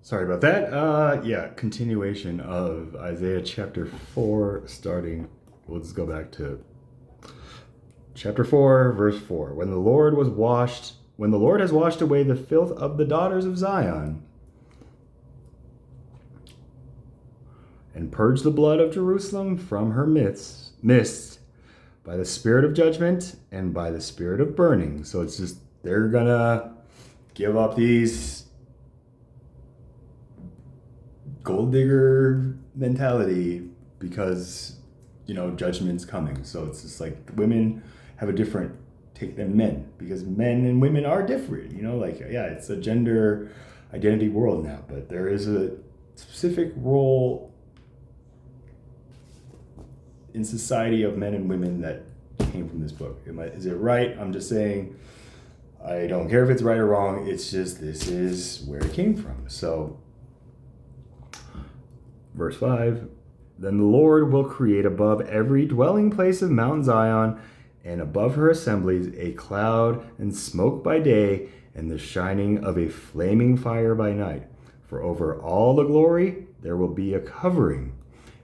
Sorry about that. Yeah, continuation of Isaiah chapter 4, starting. We'll just go back to chapter 4, verse 4. When the Lord has washed away the filth of the daughters of Zion, and purged the blood of Jerusalem from her midst by the spirit of judgment and by the spirit of burning. So it's just, they're gonna give up these gold digger mentality because, judgment's coming. So it's just like women have a different take than men because men and women are different, yeah, it's a gender identity world now, but there is a specific role in society of men and women that came from this book. Is it right? I'm just saying, I don't care if it's right or wrong. It's just, this is where it came from. So, verse 5, then the Lord will create above every dwelling place of Mount Zion and above her assemblies a cloud and smoke by day and the shining of a flaming fire by night. For over all the glory there will be a covering,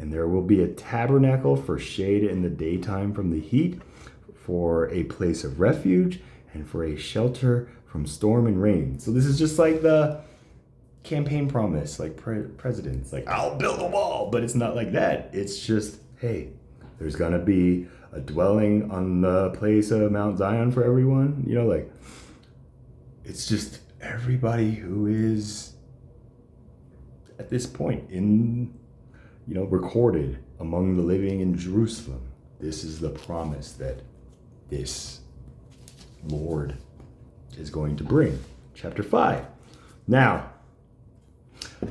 and there will be a tabernacle for shade in the daytime from the heat, for a place of refuge, and for a shelter from storm and rain. So this is just like the campaign promise, like presidents, like, I'll build a wall, but it's not like that. It's just, hey, there's gonna be a dwelling on the place of Mount Zion for everyone. It's just everybody who is at this point in, recorded among the living in Jerusalem. This is the promise that this Lord is going to bring. Chapter 5. Now,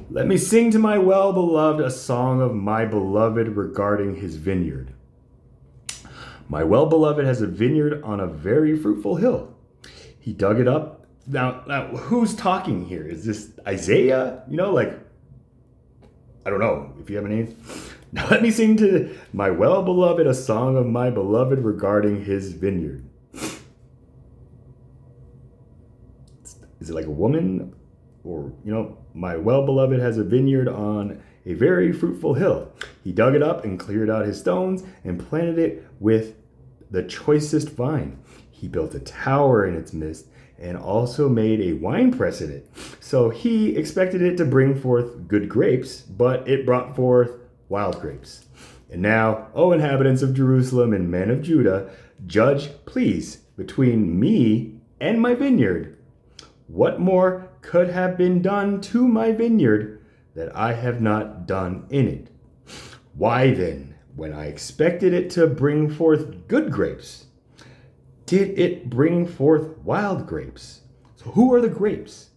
let me sing to my well-beloved a song of my beloved regarding his vineyard. My well-beloved has a vineyard on a very fruitful hill. He dug it up. Now, who's talking here? Is this Isaiah? I don't know if you have a name. Now let me sing to my well-beloved a song of my beloved regarding his vineyard. Is it like a woman? Or, my well-beloved has a vineyard on a very fruitful hill. He dug it up and cleared out his stones and planted it with the choicest vine. He built a tower in its midst and also made a winepress in it. So he expected it to bring forth good grapes, but it brought forth wild grapes. And now, O inhabitants of Jerusalem and men of Judah, judge, please, between me and my vineyard. What more could have been done to my vineyard that I have not done in it? Why then, when I expected it to bring forth good grapes, did it bring forth wild grapes? So who are the grapes?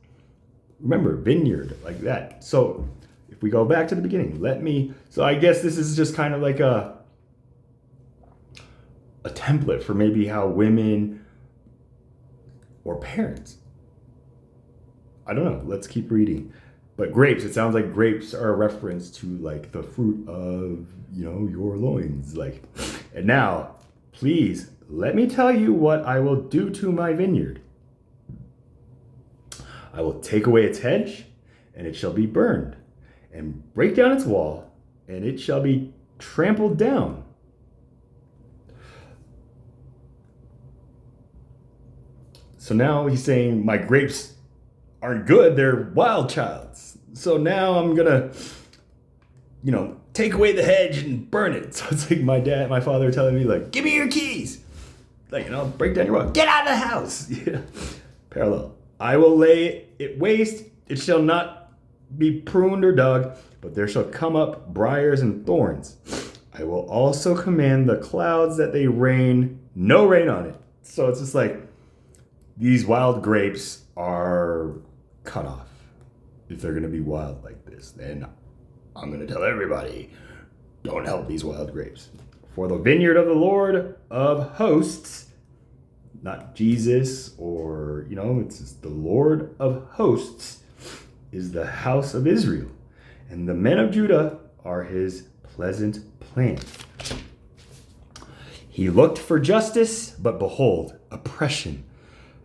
Remember, vineyard, like that. So if we go back to the beginning, so I guess this is just kind of like a template for maybe how women or parents, I don't know, let's keep reading. But grapes, it sounds like grapes are a reference to like the fruit of, your loins. And now, please, let me tell you what I will do to my vineyard. I will take away its hedge, and it shall be burned, and break down its wall, and it shall be trampled down. So now he's saying my grapes aren't good, they're wild childs. So now I'm gonna, take away the hedge and burn it. So it's like my father telling me, like, give me your keys. Break down your wall. Get out of the house. Yeah. Parallel. I will lay it waste. It shall not be pruned or dug, but there shall come up briars and thorns. I will also command the clouds that they rain, no rain on it. So it's just like these wild grapes are cut off. If they're going to be wild like this, then I'm going to tell everybody, don't help these wild grapes. For the vineyard of the Lord of hosts, not Jesus or, it's just the Lord of hosts, is the house of Israel. And the men of Judah are his pleasant plant. He looked for justice, but behold, oppression.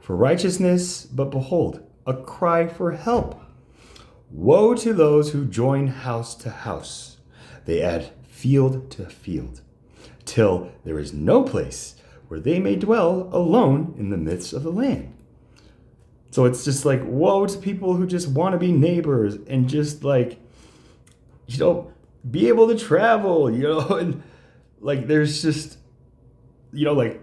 For righteousness, but behold, a cry for help. Woe to those who join house to house. They add field to field, till there is no place where they may dwell alone in the midst of the land. So it's just like, woe to people who just want to be neighbors and just like, be able to travel, and like there's just, like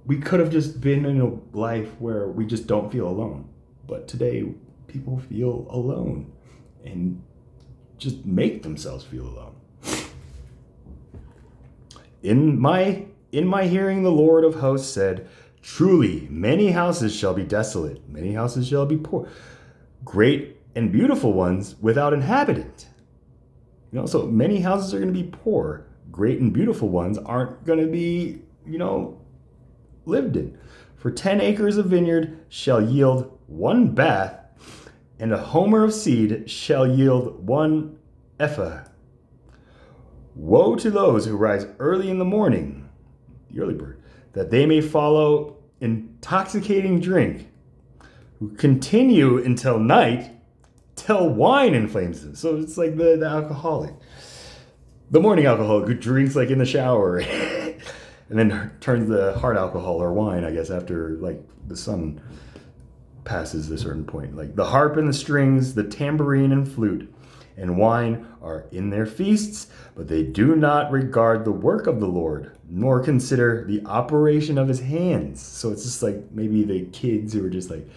we could have just been in a life where we just don't feel alone. But today people feel alone and just make themselves feel alone. In my hearing, the Lord of hosts said, truly, many houses shall be desolate, many houses shall be poor, great and beautiful ones without inhabitant. So many houses are going to be poor. Great and beautiful ones aren't going to be, lived in. For 10 acres of vineyard shall yield 1 bath, and a homer of seed shall yield 1 ephah. Woe to those who rise early in the morning, the early bird, that they may follow intoxicating drink, who continue until night, till wine inflames them. So it's like the alcoholic. The morning alcoholic who drinks like in the shower and then turns the hard alcohol or wine, I guess, after like the sun passes a certain point. Like the harp and the strings, the tambourine and flute, and wine are in their feasts, but they do not regard the work of the Lord, nor consider the operation of his hands. So it's just like maybe the kids who are just like,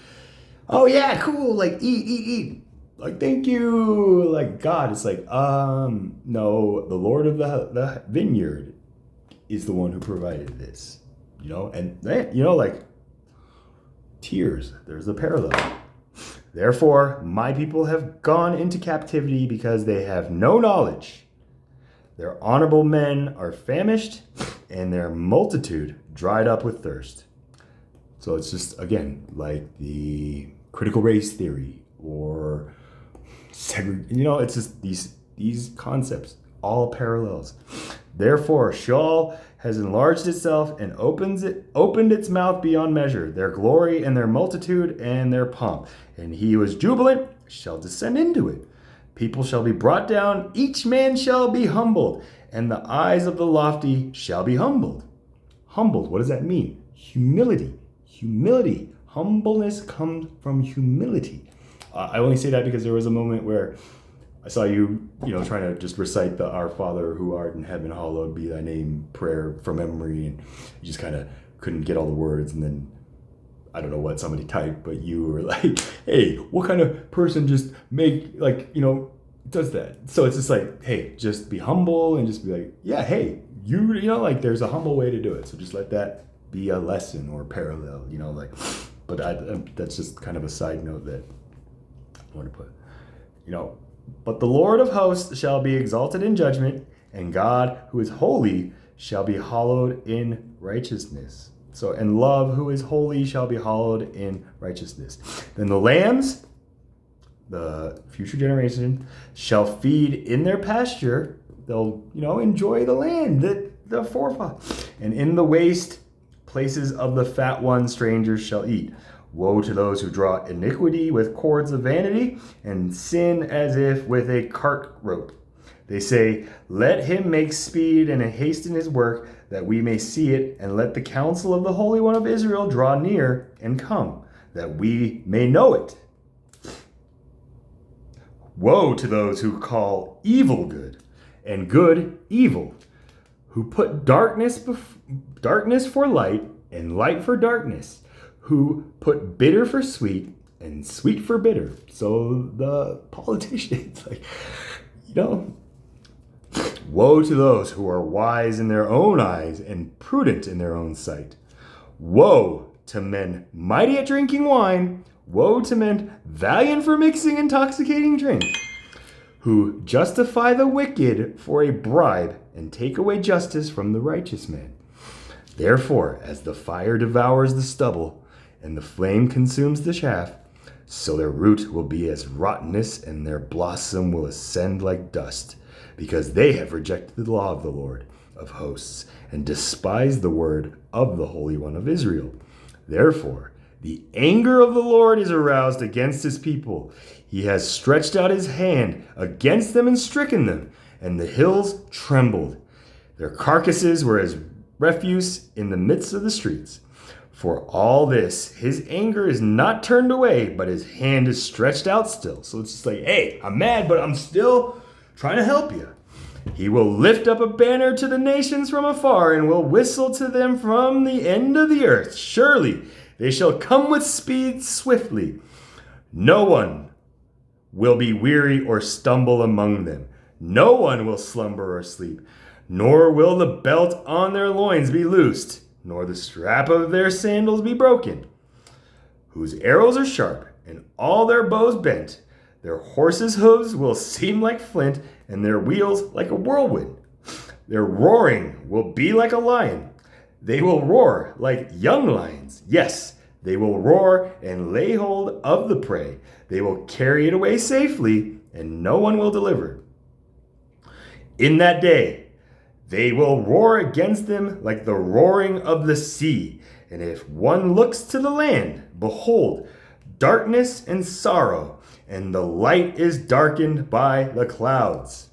oh yeah, cool, like eat. Like, thank you, like God. It's like, no, the Lord of the vineyard is the one who provided this, and like tears, there's a parallel. Therefore, my people have gone into captivity because they have no knowledge. Their honorable men are famished, and their multitude dried up with thirst. So it's just, again, like the critical race theory or it's just these concepts, all parallels. Therefore, Sheol has enlarged itself and opened its mouth beyond measure. Their glory and their multitude and their pomp. And he who is jubilant shall descend into it. People shall be brought down, each man shall be humbled, and the eyes of the lofty shall be humbled. Humbled, what does that mean? Humility. Humbleness comes from humility. I only say that because there was a moment where I saw you, trying to just recite the Our Father who art in heaven, hallowed be thy name prayer from memory, and you just kind of couldn't get all the words, and then I don't know what somebody typed, but you were like, hey, what kind of person just does that? So it's just like, hey, just be humble and just be like, yeah, hey, there's a humble way to do it. So just let that be a lesson or parallel, but that's just kind of a side note that I want to put, But the Lord of hosts shall be exalted in judgment, and God, who is holy, shall be hallowed in righteousness. So, and love, who is holy, shall be hallowed in righteousness. Then the lambs, the future generation, shall feed in their pasture. They'll, enjoy the land, the forefathers. And in the waste places of the fat ones, strangers shall eat. Woe to those who draw iniquity with cords of vanity and sin as if with a cart rope. They say, let him make speed and hasten his work, that we may see it, and let the counsel of the Holy One of Israel draw near and come, that we may know it. Woe to those who call evil good and good evil, who put darkness for light and light for darkness, who put bitter for sweet and sweet for bitter. So the politicians, woe to those who are wise in their own eyes and prudent in their own sight. Woe to men mighty at drinking wine. Woe to men valiant for mixing intoxicating drink, who justify the wicked for a bribe and take away justice from the righteous man. Therefore, as the fire devours the stubble, and the flame consumes the chaff, so their root will be as rottenness, and their blossom will ascend like dust, because they have rejected the law of the Lord of hosts, and despised the word of the Holy One of Israel. Therefore, The anger of the Lord is aroused against his people. He has stretched out his hand against them and stricken them, and the hills trembled. Their carcasses were as refuse in the midst of the streets. For all this, his anger is not turned away, but his hand is stretched out still. So it's just like, hey, I'm mad, but I'm still trying to help you. He will lift up a banner to the nations from afar and will whistle to them from the end of the earth. Surely they shall come with speed swiftly. No one will be weary or stumble among them. No one will slumber or sleep, nor will the belt on their loins be loosed, nor the strap of their sandals be broken. Whose arrows are sharp, and all their bows bent. Their horses' hooves will seem like flint, and their wheels like a whirlwind. Their roaring will be like a lion. They will roar like young lions. Yes, they will roar and lay hold of the prey. They will carry it away safely, and no one will deliver. In that day, they will roar against them like the roaring of the sea. And if one looks to the land, behold, darkness and sorrow, and the light is darkened by the clouds.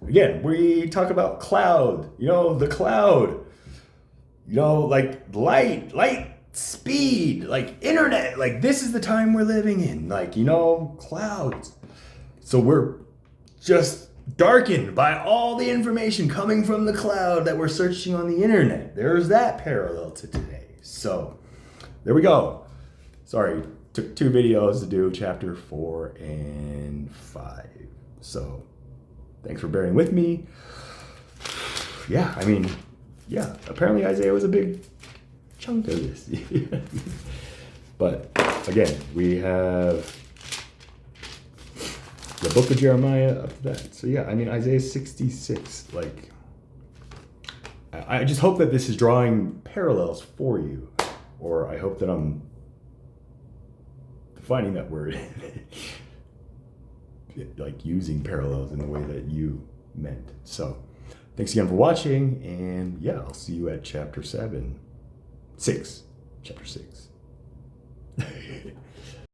Again, we talk about cloud, the cloud, like light, speed, like internet, like this is the time we're living in, clouds. So we're just darkened by all the information coming from the cloud that we're searching on the internet. There's that parallel to today. So there we go. Sorry, took 2 videos to do chapter 4 and 5. So thanks for bearing with me. Apparently Isaiah was a big chunk of this. But again, we have the book of Jeremiah up to that. So Isaiah 66. I just hope that this is drawing parallels for you. Or I hope that I'm defining that word. Like using parallels in the way that you meant. So thanks again for watching. And I'll see you at chapter 6. Chapter 6.